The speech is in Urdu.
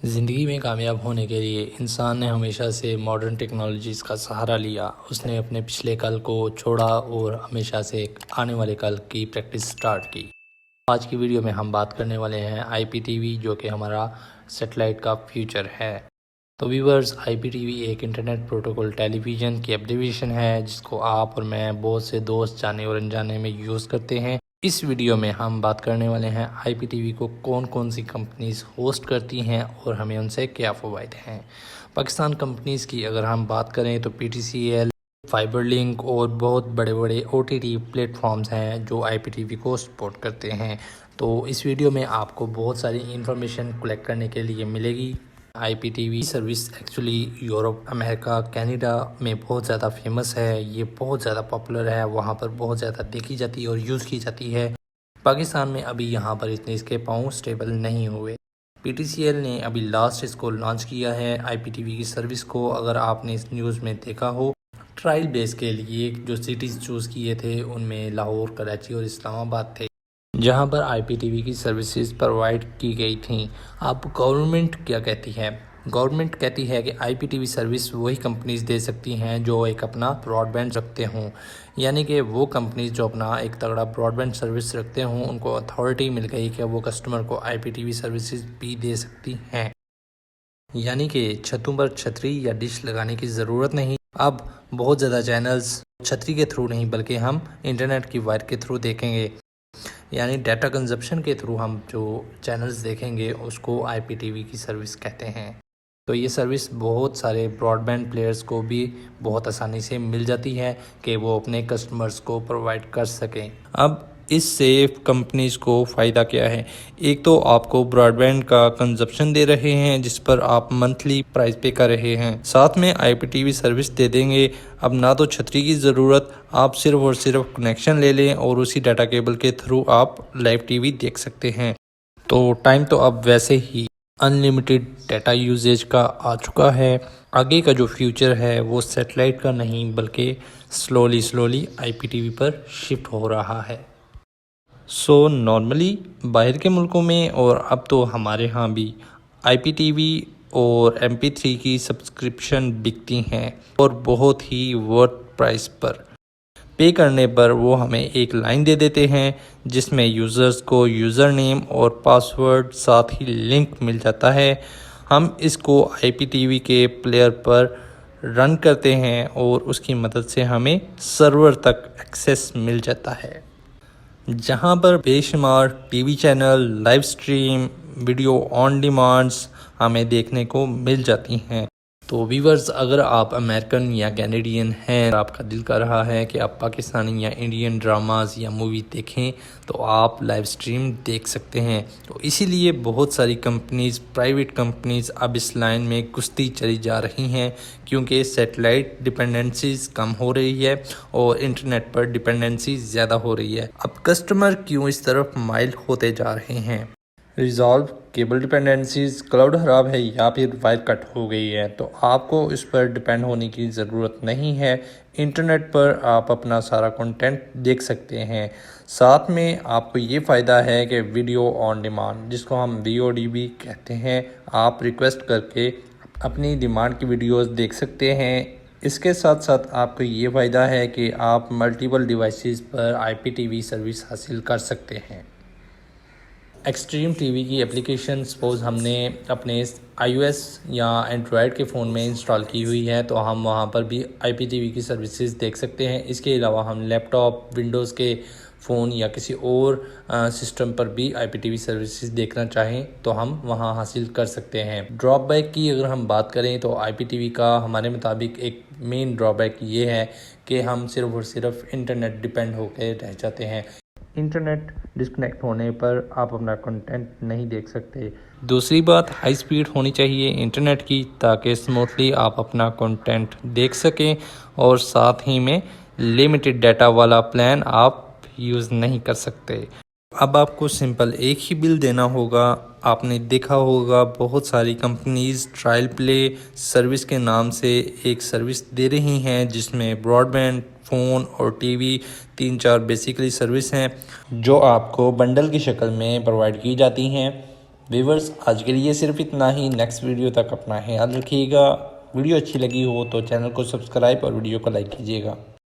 زندگی میں کامیاب ہونے کے لیے انسان نے ہمیشہ سے ماڈرن ٹیکنالوجیز کا سہارا لیا۔ اس نے اپنے پچھلے کل کو چھوڑا اور ہمیشہ سے آنے والے کل کی پریکٹس سٹارٹ کی۔ آج کی ویڈیو میں ہم بات کرنے والے ہیں آئی پی ٹی وی، جو کہ ہمارا سیٹلائٹ کا فیوچر ہے۔ تو ویورز، آئی پی ٹی وی ایک انٹرنیٹ پروٹوکول ٹیلی ویژن کی ایپلیکیشن ہے جس کو آپ اور میں بہت سے دوست جانے اور انجانے میں یوز کرتے ہیں۔ اس ویڈیو میں ہم بات کرنے والے ہیں آئی پی ٹی وی کو کون کون سی کمپنیز ہوسٹ کرتی ہیں اور ہمیں ان سے کیا فوائد ہیں۔ پاکستان کمپنیز کی اگر ہم بات کریں تو P T C L, fibre link اور بہت بڑے بڑے O T T platforms ہیں جو آئی پی ٹی وی کو سپورٹ کرتے ہیں۔ تو اس ویڈیو میں آپ کو بہت ساری انفارمیشن کلیکٹ کرنے کے لیے ملے گی۔ I P T V service actually Europe, America, Canada میں بہت زیادہ فیمس ہے، یہ بہت زیادہ پاپولر ہے، وہاں پر بہت زیادہ دیکھی جاتی ہے اور یوز کی جاتی ہے۔ پاکستان میں ابھی یہاں پر اتنے اس کے پاؤں سٹیبل نہیں ہوئے۔ پی ٹی سی ایل نے ابھی لاسٹ اس کو لانچ کیا ہے آئی پی ٹی وی کی سروس کو۔ اگر آپ نے اس نیوز میں دیکھا ہو، ٹرائل بیس کے لیے جو سٹیز چوز کیے تھے ان میں لاہور، کراچی اور اسلام آباد تھے، جہاں پر آئی پی ٹی وی کی سروسز پرووائڈ کی گئی تھیں۔ اب گورنمنٹ کیا کہتی ہے؟ گورنمنٹ کہتی ہے کہ آئی پی ٹی وی سروس وہی کمپنیز دے سکتی ہیں جو ایک اپنا براڈ بینڈ رکھتے ہوں، یعنی کہ وہ کمپنیز جو اپنا ایک تگڑا براڈ بینڈ سروس رکھتے ہوں ان کو اتھارٹی مل گئی کہ وہ کسٹمر کو آئی پی ٹی وی سروسز بھی دے سکتی ہیں، یعنی کہ چھتوں پر چھتری یا ڈش لگانے کی ضرورت نہیں۔ اب بہت زیادہ چینلز چھتری کے تھرو نہیں بلکہ ہم انٹرنیٹ کی وائر کے تھرو دیکھیں گے، یعنی ڈیٹا کنزپشن کے تھرو ہم جو چینلز دیکھیں گے اس کو آئی پی ٹی وی کی سروس کہتے ہیں۔ تو یہ سروس بہت سارے براڈ بینڈ پلیئرز کو بھی بہت آسانی سے مل جاتی ہے کہ وہ اپنے کسٹمرز کو پرووائڈ کر سکیں۔ اب اس سے کمپنیز کو فائدہ کیا ہے؟ ایک تو آپ کو براڈ بینڈ کا کنزپشن دے رہے ہیں جس پر آپ منتھلی پرائز پے کر رہے ہیں، ساتھ میں آئی پی ٹی وی سروس دے دیں گے۔ اب نہ تو چھتری کی ضرورت، آپ صرف اور صرف کنیکشن لے لیں اور اسی ڈیٹا کیبل کے تھرو آپ لائیو ٹی وی دیکھ سکتے ہیں۔ تو ٹائم تو اب ویسے ہی انلیمیٹڈ ڈیٹا یوزیج کا آ چکا ہے۔ آگے کا جو فیوچر ہے وہ سیٹلائٹ کا نہیں بلکہ slowly I P T V پر شفٹ ہو رہا ہے۔ نارملی باہر کے ملکوں میں اور اب تو ہمارے ہاں بھی آئی پی ٹی وی اور MP3 کی سبسکرپشن بکتی ہیں اور بہت ہی ورتھ پرائس پر۔ پے کرنے پر وہ ہمیں ایک لائن دے دیتے ہیں جس میں یوزرز کو یوزر نیم اور پاسورڈ ساتھ ہی لنک مل جاتا ہے۔ ہم اس کو آئی پی ٹی وی کے پلیئر پر رن کرتے ہیں اور اس کی مدد سے ہمیں سرور تک ایکسیس مل جاتا ہے، جہاں پر بے شمار T V channel, live stream, video on demands ہمیں دیکھنے کو مل جاتی ہیں۔ تو ویورز، اگر آپ امریکن یا کینیڈین ہیں، آپ کا دل کر رہا ہے کہ آپ پاکستانی یا انڈین ڈراماز یا مووی دیکھیں تو آپ لائیو سٹریم دیکھ سکتے ہیں۔ تو اسی لیے بہت ساری کمپنیز، پرائیویٹ کمپنیز اب اس لائن میں گھستی چلی جا رہی ہیں کیونکہ سیٹلائٹ ڈیپینڈنسیز کم ہو رہی ہے اور انٹرنیٹ پر ڈیپینڈنسی زیادہ ہو رہی ہے۔ اب کسٹمر کیوں اس طرف مائل ہوتے جا رہے ہیں؟ ریزالو کیبل ڈیپینڈنسیز، کلاؤڈ خراب ہے یا پھر وائر کٹ ہو گئی ہے، تو آپ کو اس پر ڈیپینڈ ہونے کی ضرورت نہیں ہے۔ انٹرنیٹ پر آپ اپنا سارا کنٹینٹ دیکھ سکتے ہیں۔ ساتھ میں آپ کو یہ فائدہ ہے کہ ویڈیو آن ڈیمانڈ، جس کو ہم VOD بھی کہتے ہیں، آپ ریکویسٹ کر کے اپنی ڈیمانڈ کی ویڈیوز دیکھ سکتے ہیں۔ اس کے ساتھ ساتھ آپ کو یہ فائدہ ہے کہ آپ ملٹیپل ڈیوائسز پر آئی پی ٹی وی سروس حاصل کر سکتے ہیں۔ ایکسٹریم ٹی وی کی اپلیکیشن سپوز ہم نے اپنے iOS یا اینڈرائڈ کے فون میں انسٹال کی ہوئی ہے تو ہم وہاں پر بھی آئی پی ٹی وی کی سروسز دیکھ سکتے ہیں۔ اس کے علاوہ ہم لیپ ٹاپ، ونڈوز کے فون یا کسی اور سسٹم پر بھی آئی پی ٹی وی سروسز دیکھنا چاہیں تو ہم وہاں حاصل کر سکتے ہیں۔ ڈراپ بیک کی اگر ہم بات کریں تو آئی پی ٹی وی کا ہمارے مطابق ایک مین ڈراپ بیک یہ ہے کہ ہم صرف اور صرف انٹرنیٹ ڈیپینڈ ہو کے رہ جاتے ہیں۔ انٹرنیٹ ڈسکنیکٹ ہونے پر آپ اپنا کنٹینٹ نہیں دیکھ سکتے۔ دوسری بات، ہائی سپیڈ ہونی چاہیے انٹرنیٹ کی تاکہ سموتھلی آپ اپنا کنٹینٹ دیکھ سکیں، اور ساتھ ہی میں لمیٹڈ ڈیٹا والا پلان آپ یوز نہیں کر سکتے۔ اب آپ کو سمپل ایک ہی بل دینا ہوگا۔ آپ نے دیکھا ہوگا بہت ساری کمپنیز ٹرائل پلے سروس کے نام سے ایک سروس دے رہی ہیں جس میں براڈ بینڈ، فون اور ٹی وی 3-4 بیسیکلی سروس ہیں جو آپ کو بنڈل کی شکل میں پرووائڈ کی جاتی ہیں۔ ویورز آج کے لیے صرف اتنا ہی، نیکسٹ ویڈیو تک اپنا خیال رکھیے گا۔ ویڈیو اچھی لگی ہو تو چینل کو سبسکرائب اور ویڈیو کو لائک کیجیے گا۔